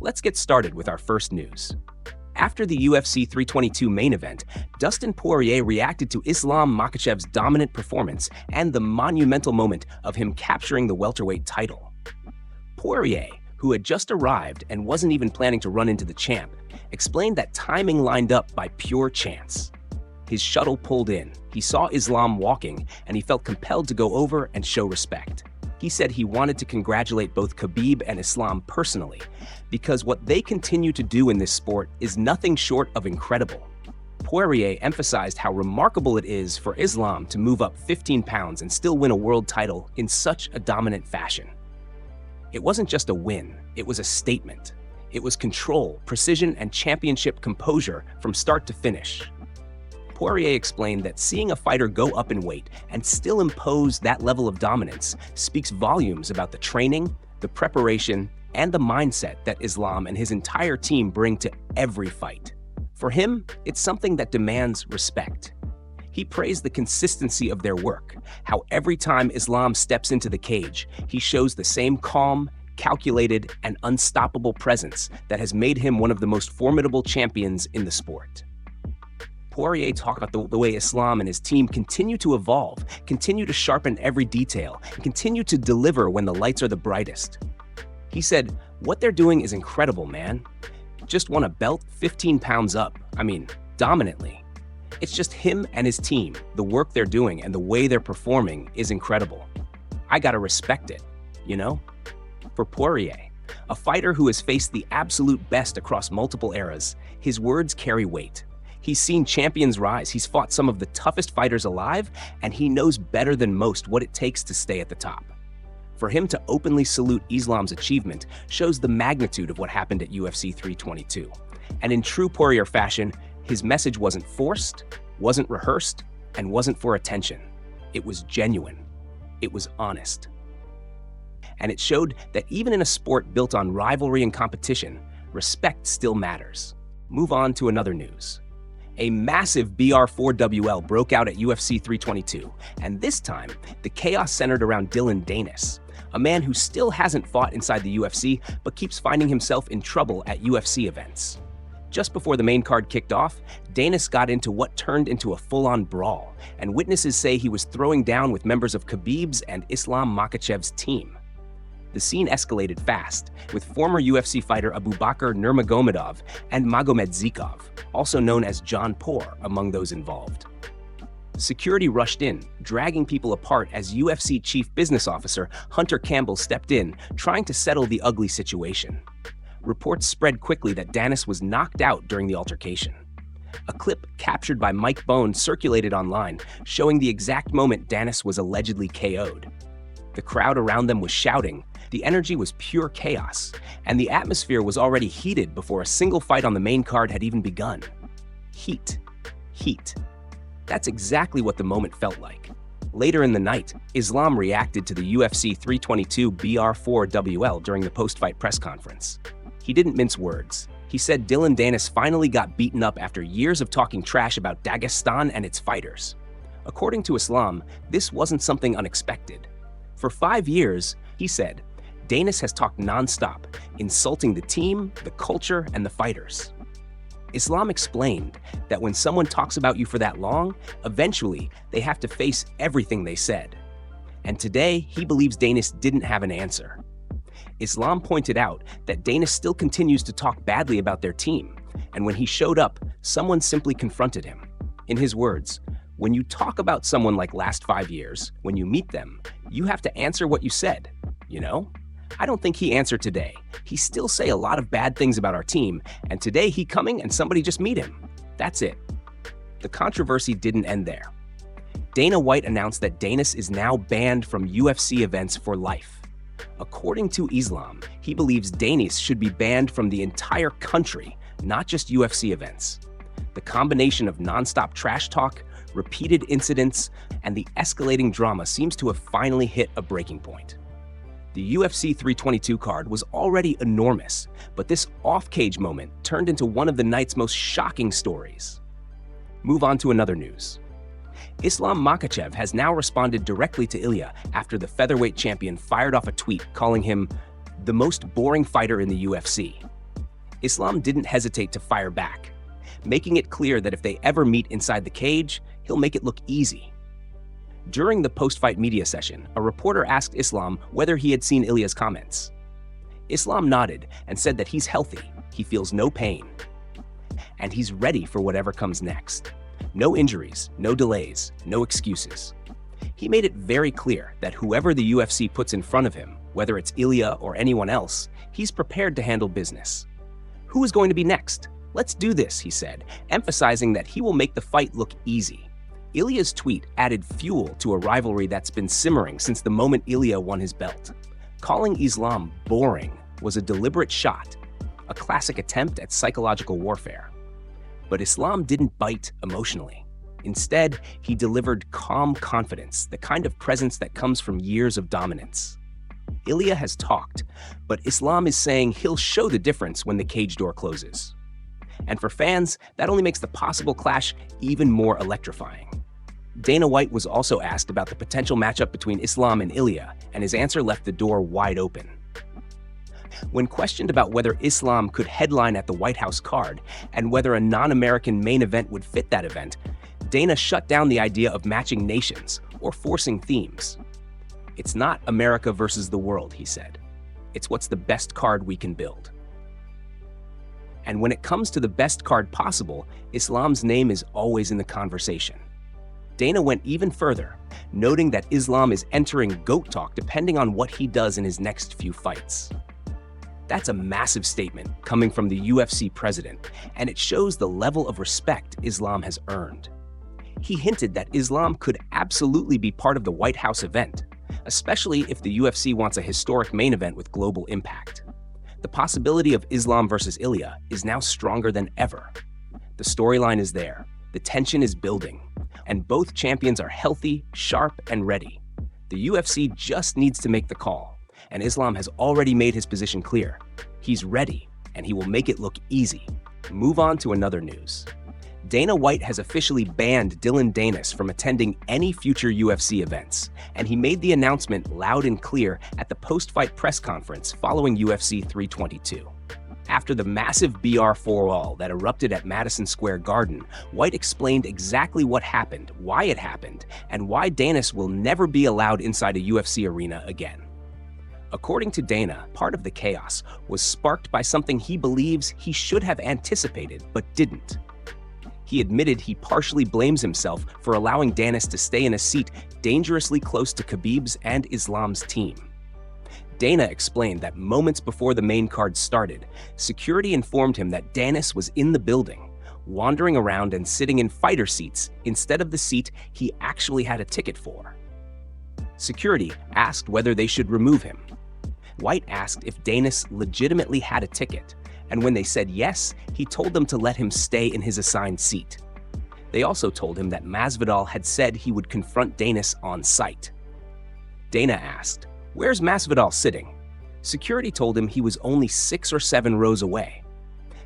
Let's get started with our first news. After the UFC 322 main event, Dustin Poirier reacted to Islam Makhachev's dominant performance and the monumental moment of him capturing the welterweight title. Poirier, who had just arrived and wasn't even planning to run into the champ, explained that timing lined up by pure chance. His shuttle pulled in, he saw Islam walking, and he felt compelled to go over and show respect. He said he wanted to congratulate both Khabib and Islam personally, because what they continue to do in this sport is nothing short of incredible. Poirier emphasized how remarkable it is for Islam to move up 15 pounds and still win a world title in such a dominant fashion. It wasn't just a win, it was a statement. It was control, precision, and championship composure from start to finish. Poirier explained that seeing a fighter go up in weight and still impose that level of dominance speaks volumes about the training, the preparation, and the mindset that Islam and his entire team bring to every fight. For him, it's something that demands respect. He praised the consistency of their work, how every time Islam steps into the cage, he shows the same calm, calculated, and unstoppable presence that has made him one of the most formidable champions in the sport. Poirier talked about the way Islam and his team continue to evolve, continue to sharpen every detail, and continue to deliver when the lights are the brightest. He said, "What they're doing is incredible, man. Just won a belt 15 pounds up. Dominantly. It's just him and his team, the work they're doing and the way they're performing is incredible. I gotta respect it, you know?" For Poirier, a fighter who has faced the absolute best across multiple eras, his words carry weight. He's seen champions rise, he's fought some of the toughest fighters alive, and he knows better than most what it takes to stay at the top. For him to openly salute Islam's achievement shows the magnitude of what happened at UFC 322. And in true Poirier fashion, his message wasn't forced, wasn't rehearsed, and wasn't for attention. It was genuine. It was honest. And it showed that even in a sport built on rivalry and competition, respect still matters. Move on to another news. A massive BR4WL broke out at UFC 322, and this time, the chaos centered around Dillon Danis, a man who still hasn't fought inside the UFC but keeps finding himself in trouble at UFC events. Just before the main card kicked off, Danis got into what turned into a full-on brawl, and witnesses say he was throwing down with members of Khabib's and Islam Makhachev's team. The scene escalated fast, with former UFC fighter Abubakar Nurmagomedov and Magomed Zikov, also known as John Poor, among those involved. Security rushed in, dragging people apart as UFC Chief Business Officer Hunter Campbell stepped in, trying to settle the ugly situation. Reports spread quickly that Danis was knocked out during the altercation. A clip captured by Mike Bone circulated online, showing the exact moment Danis was allegedly KO'd. The crowd around them was shouting, the energy was pure chaos, and the atmosphere was already heated before a single fight on the main card had even begun. Heat. Heat. That's exactly what the moment felt like. Later in the night, Islam reacted to the UFC 322 BR4WL during the post-fight press conference. He didn't mince words. He said Dillon Danis finally got beaten up after years of talking trash about Dagestan and its fighters. According to Islam, this wasn't something unexpected. For 5 years, he said, Danis has talked nonstop, insulting the team, the culture, and the fighters. Islam explained that when someone talks about you for that long, eventually they have to face everything they said. And today, he believes Danis didn't have an answer. Islam pointed out that Danis still continues to talk badly about their team, and when he showed up, someone simply confronted him. In his words, "When you talk about someone like last 5 years, when you meet them, you have to answer what you said, you know?" I don't think he answered today. He still say a lot of bad things about our team, and today he coming and somebody just meet him. That's it. The controversy didn't end there. Dana White announced that Danis is now banned from UFC events for life. According to Islam, he believes Danis should be banned from the entire country, not just UFC events. The combination of nonstop trash talk, repeated incidents, and the escalating drama seems to have finally hit a breaking point. The UFC 322 card was already enormous, but this off-cage moment turned into one of the night's most shocking stories. Move on to another news. Islam Makhachev has now responded directly to Ilya after the featherweight champion fired off a tweet calling him the most boring fighter in the UFC. Islam didn't hesitate to fire back, making it clear that if they ever meet inside the cage, he'll make it look easy. During the post-fight media session, a reporter asked Islam whether he had seen Ilya's comments. Islam nodded and said that he's healthy, he feels no pain, and he's ready for whatever comes next. No injuries, no delays, no excuses. He made it very clear that whoever the UFC puts in front of him, whether it's Ilya or anyone else, he's prepared to handle business. Who is going to be next? Let's do this, he said, emphasizing that he will make the fight look easy. Ilya's tweet added fuel to a rivalry that's been simmering since the moment Ilya won his belt. Calling Islam boring was a deliberate shot, a classic attempt at psychological warfare. But Islam didn't bite emotionally. Instead, he delivered calm confidence, the kind of presence that comes from years of dominance. Ilya has talked, but Islam is saying he'll show the difference when the cage door closes. And for fans, that only makes the possible clash even more electrifying. Dana White was also asked about the potential matchup between Islam and Ilya, and his answer left the door wide open. When questioned about whether Islam could headline at the White House card and whether a non-American main event would fit that event, Dana shut down the idea of matching nations or forcing themes. "It's not America versus the world," he said. "It's what's the best card we can build." And when it comes to the best card possible, Islam's name is always in the conversation. Dana went even further, noting that Islam is entering GOAT talk depending on what he does in his next few fights. That's a massive statement coming from the UFC president, and it shows the level of respect Islam has earned. He hinted that Islam could absolutely be part of the White House event, especially if the UFC wants a historic main event with global impact. The possibility of Islam versus Ilya is now stronger than ever. The storyline is there, the tension is building, and both champions are healthy, sharp, and ready. The UFC just needs to make the call, and Islam has already made his position clear. He's ready, and he will make it look easy. Move on to another news. Dana White has officially banned Dillon Danis from attending any future UFC events, and he made the announcement loud and clear at the post-fight press conference following UFC 322. After the massive BR4 that erupted at Madison Square Garden, White explained exactly what happened, why it happened, and why Danis will never be allowed inside a UFC arena again. According to Dana, part of the chaos was sparked by something he believes he should have anticipated but didn't. He admitted he partially blames himself for allowing Danis to stay in a seat dangerously close to Khabib's and Islam's team. Dana explained that moments before the main card started, security informed him that Danis was in the building, wandering around and sitting in fighter seats instead of the seat he actually had a ticket for. Security asked whether they should remove him. White asked if Danis legitimately had a ticket, and when they said yes, he told them to let him stay in his assigned seat. They also told him that Masvidal had said he would confront Danis on site. Dana asked, "Where's Masvidal sitting?" Security told him he was only 6 or 7 rows away.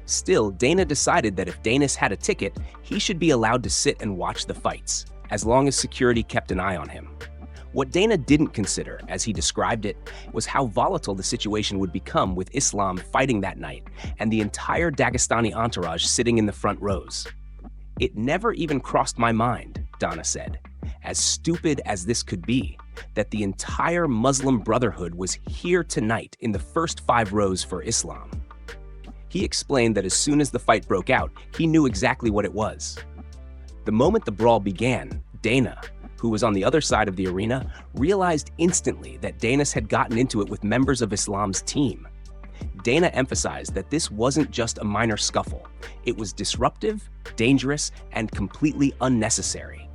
Still, Dana decided that if Danis had a ticket, he should be allowed to sit and watch the fights, as long as security kept an eye on him. What Dana didn't consider, as he described it, was how volatile the situation would become with Islam fighting that night and the entire Dagestani entourage sitting in the front rows. "It never even crossed my mind," Dana said, "as stupid as this could be, that the entire Muslim Brotherhood was here tonight in the first 5 rows for Islam." He explained that as soon as the fight broke out, he knew exactly what it was. The moment the brawl began, Dana, who was on the other side of the arena, realized instantly that Danis had gotten into it with members of Islam's team. Dana emphasized that this wasn't just a minor scuffle. It was disruptive, dangerous, and completely unnecessary.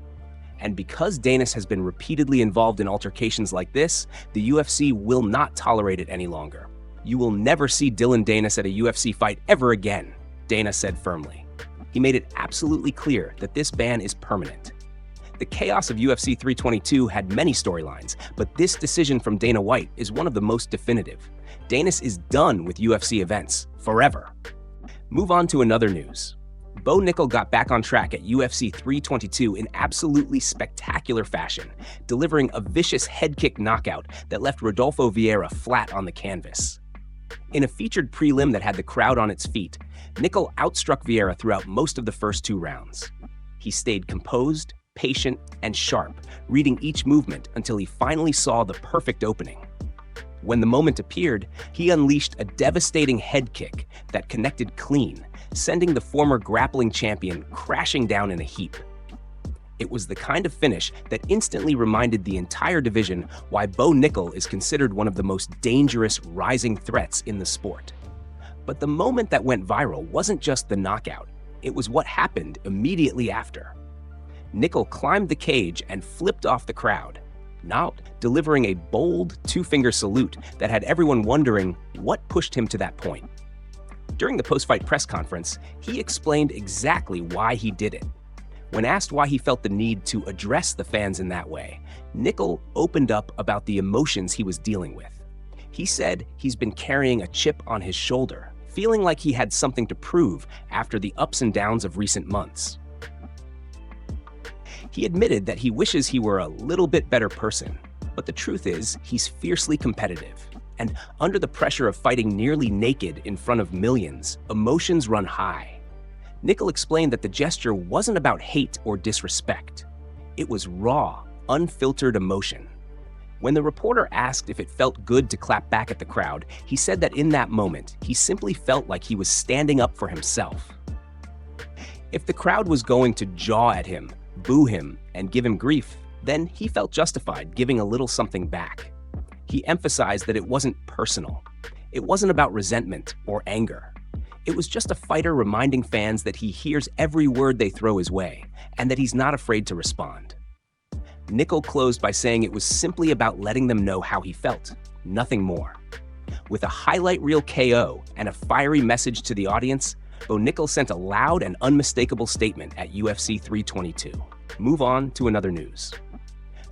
And because Danis has been repeatedly involved in altercations like this, the UFC will not tolerate it any longer. "You will never see Dillon Danis at a UFC fight ever again," Dana said firmly. He made it absolutely clear that this ban is permanent. The chaos of UFC 322 had many storylines, but this decision from Dana White is one of the most definitive. Danis is done with UFC events, forever. Move on to another news. Bo Nickal got back on track at UFC 322 in absolutely spectacular fashion, delivering a vicious head kick knockout that left Rodolfo Vieira flat on the canvas. In a featured prelim that had the crowd on its feet, Nickal outstruck Vieira throughout most of the first 2 rounds. He stayed composed, patient, and sharp, reading each movement until he finally saw the perfect opening. When the moment appeared, he unleashed a devastating head kick that connected clean, sending the former grappling champion crashing down in a heap. It was the kind of finish that instantly reminded the entire division why Bo Nickal is considered one of the most dangerous rising threats in the sport. But the moment that went viral wasn't just the knockout, it was what happened immediately after. Nickal climbed the cage and flipped off the crowd, now delivering a bold 2-finger salute that had everyone wondering what pushed him to that point. During the post-fight press conference, he explained exactly why he did it. When asked why he felt the need to address the fans in that way, Nickal opened up about the emotions he was dealing with. He said he's been carrying a chip on his shoulder, feeling like he had something to prove after the ups and downs of recent months. He admitted that he wishes he were a little bit better person, but the truth is he's fiercely competitive. And under the pressure of fighting nearly naked in front of millions, emotions run high. Nickal explained that the gesture wasn't about hate or disrespect. It was raw, unfiltered emotion. When the reporter asked if it felt good to clap back at the crowd, he said that in that moment, he simply felt like he was standing up for himself. If the crowd was going to jaw at him, boo him, and give him grief, then he felt justified giving a little something back. He emphasized that it wasn't personal. It wasn't about resentment or anger. It was just a fighter reminding fans that he hears every word they throw his way, and that he's not afraid to respond. Nickal closed by saying it was simply about letting them know how he felt, nothing more. With a highlight reel KO and a fiery message to the audience, Bo Nickal sent a loud and unmistakable statement at UFC 322. Move on to another news.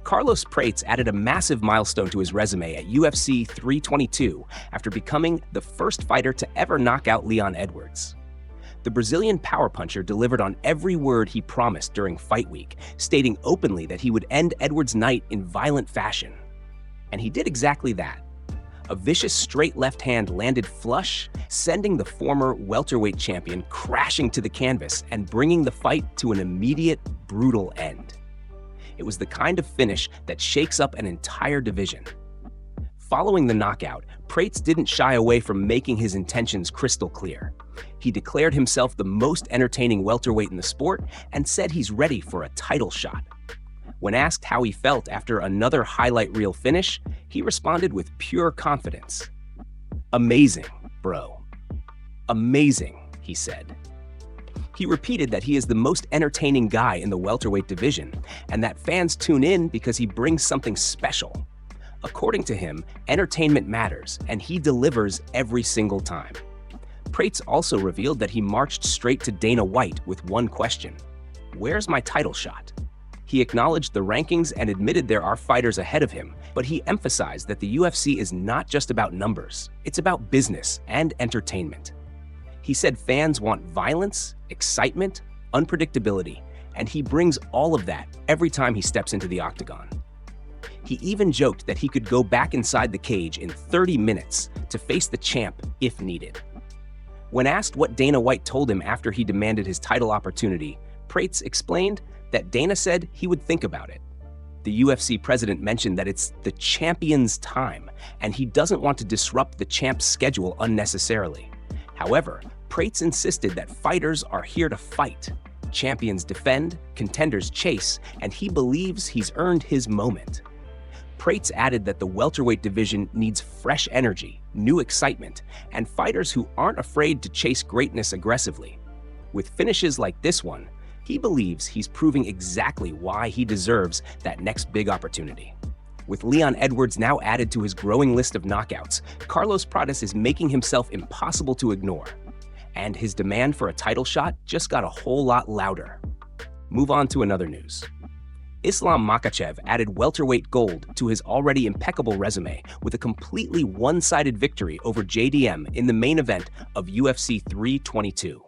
Carlos Prates added a massive milestone to his resume at UFC 322 after becoming the first fighter to ever knock out Leon Edwards. The Brazilian power puncher delivered on every word he promised during fight week, stating openly that he would end Edwards' night in violent fashion. And he did exactly that. A vicious straight left hand landed flush, sending the former welterweight champion crashing to the canvas and bringing the fight to an immediate, brutal end. It was the kind of finish that shakes up an entire division. Following the knockout, Prates didn't shy away from making his intentions crystal clear. He declared himself the most entertaining welterweight in the sport and said he's ready for a title shot. When asked how he felt after another highlight reel finish, he responded with pure confidence. "Amazing, bro. Amazing," he said. He repeated that he is the most entertaining guy in the welterweight division, and that fans tune in because he brings something special. According to him, entertainment matters, and he delivers every single time. Prates also revealed that he marched straight to Dana White with one question: "Where's my title shot?" He acknowledged the rankings and admitted there are fighters ahead of him, but he emphasized that the UFC is not just about numbers, it's about business and entertainment. He said fans want violence, excitement, unpredictability, and he brings all of that every time he steps into the octagon. He even joked that he could go back inside the cage in 30 minutes to face the champ if needed. When asked what Dana White told him after he demanded his title opportunity, Prates explained that Dana said he would think about it. The UFC president mentioned that it's the champion's time, and he doesn't want to disrupt the champ's schedule unnecessarily. However, Prates insisted that fighters are here to fight. Champions defend, contenders chase, and he believes he's earned his moment. Prates added that the welterweight division needs fresh energy, new excitement, and fighters who aren't afraid to chase greatness aggressively. With finishes like this one, he believes he's proving exactly why he deserves that next big opportunity. With Leon Edwards now added to his growing list of knockouts, Carlos Prates is making himself impossible to ignore. And his demand for a title shot just got a whole lot louder. Move on to another news. Islam Makhachev added welterweight gold to his already impeccable resume with a completely one-sided victory over JDM in the main event of UFC 322.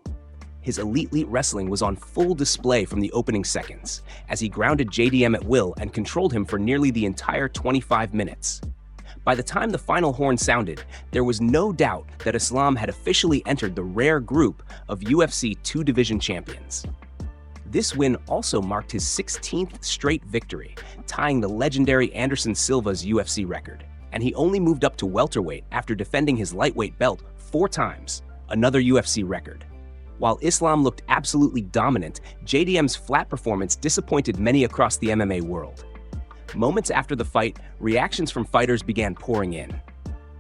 His elite wrestling was on full display from the opening seconds, as he grounded JDM at will and controlled him for nearly the entire 25 minutes. By the time the final horn sounded, there was no doubt that Islam had officially entered the rare group of UFC two-division champions. This win also marked his 16th straight victory, tying the legendary Anderson Silva's UFC record, and he only moved up to welterweight after defending his lightweight belt 4 times, another UFC record. While Islam looked absolutely dominant, JDM's flat performance disappointed many across the MMA world. Moments after the fight, reactions from fighters began pouring in.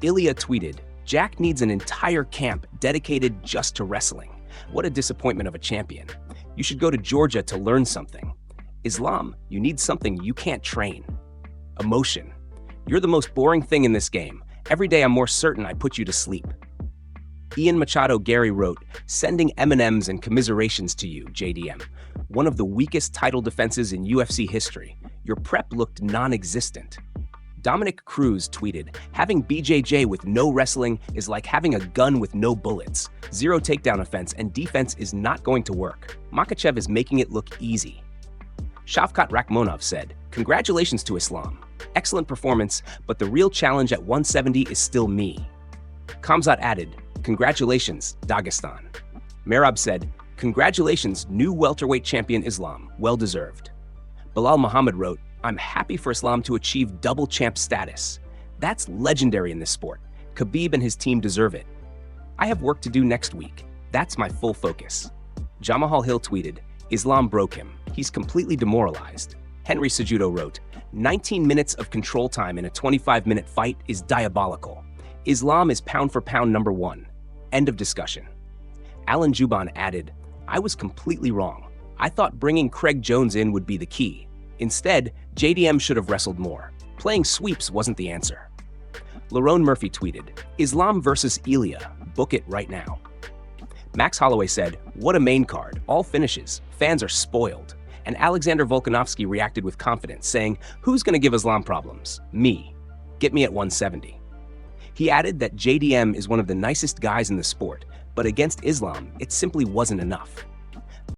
Ilya tweeted, "Jack needs an entire camp dedicated just to wrestling. What a disappointment of a champion. You should go to Georgia to learn something. Islam, you need something you can't train. Emotion. You're the most boring thing in this game. Every day I'm more certain I put you to sleep." Ian Machado Gary wrote, "Sending M&Ms and commiserations to you, JDM. One of the weakest title defenses in UFC history. Your prep looked non-existent." Dominic Cruz tweeted, "Having BJJ with no wrestling is like having a gun with no bullets. Zero takedown offense and defense is not going to work. Makhachev is making it look easy." Shavkat Rakhmonov said, "Congratulations to Islam. Excellent performance, but the real challenge at 170 is still me." Kamzat added, "Congratulations, Dagestan." Merab said, "Congratulations, new welterweight champion Islam. Well deserved." Bilal Muhammad wrote, "I'm happy for Islam to achieve double champ status. That's legendary in this sport. Khabib and his team deserve it. I have work to do next week. That's my full focus." Jamahal Hill tweeted, "Islam broke him. He's completely demoralized." Henry Cejudo wrote, 19 minutes of control time in a 25-minute fight is diabolical. Islam is pound for pound number 1. End of discussion." Alan Juban added, "I was completely wrong. I thought bringing Craig Jones in would be the key. Instead, JDM should have wrestled more. Playing sweeps wasn't the answer." Lerone Murphy tweeted, "Islam versus Ilya. Book it right now." Max Holloway said, "What a main card. All finishes. Fans are spoiled." And Alexander Volkanovski reacted with confidence, saying, "Who's going to give Islam problems? Me. Get me at 170. He added that JDM is one of the nicest guys in the sport, but against Islam, it simply wasn't enough.